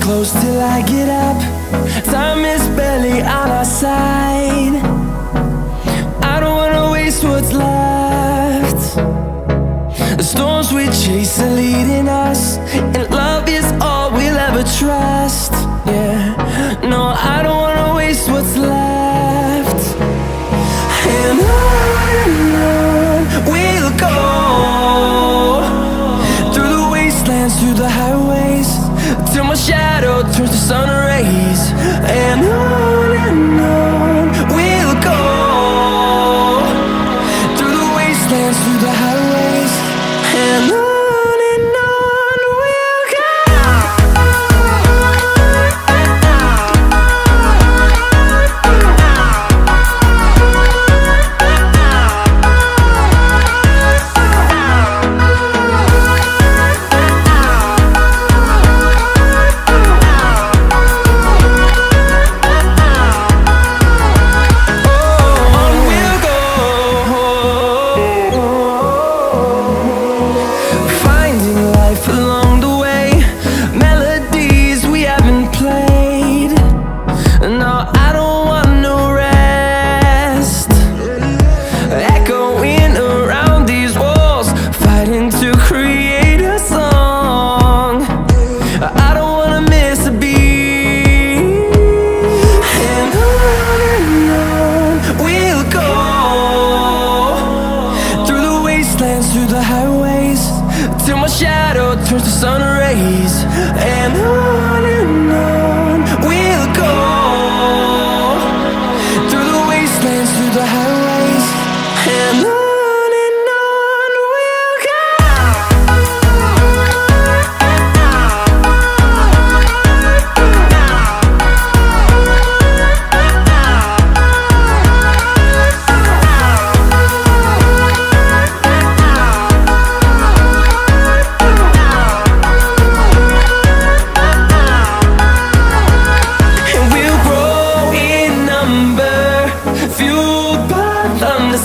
close till I get up. Time is barely on our side. I don't wanna waste what's left. The storms we chase are leading us, and love is all we'll ever trust. Yeah, no, I don't wanna waste what's left. And on we'll go, through the wastelands, through the highways, till my shadow turns to sun rays. And on we'll go, through the wastelands, through the highways, and on we'll go. Along the way, melodies we haven't played. No, I don't want no rest. Echoing around these walls, fighting to create a song. I don't wanna miss a beat. And on we'll go, through the wastelands, through the highways, till my shadow turns to sun rays. And on we'll go, through the wastelands, through the highways, and on we'll go.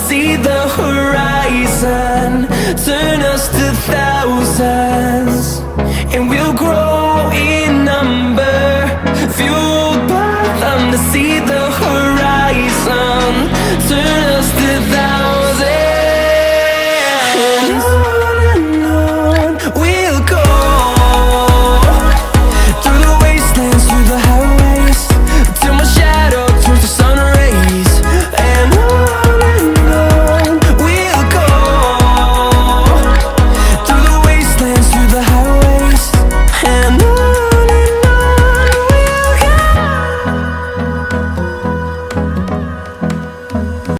See the horizon, turn us to thousands.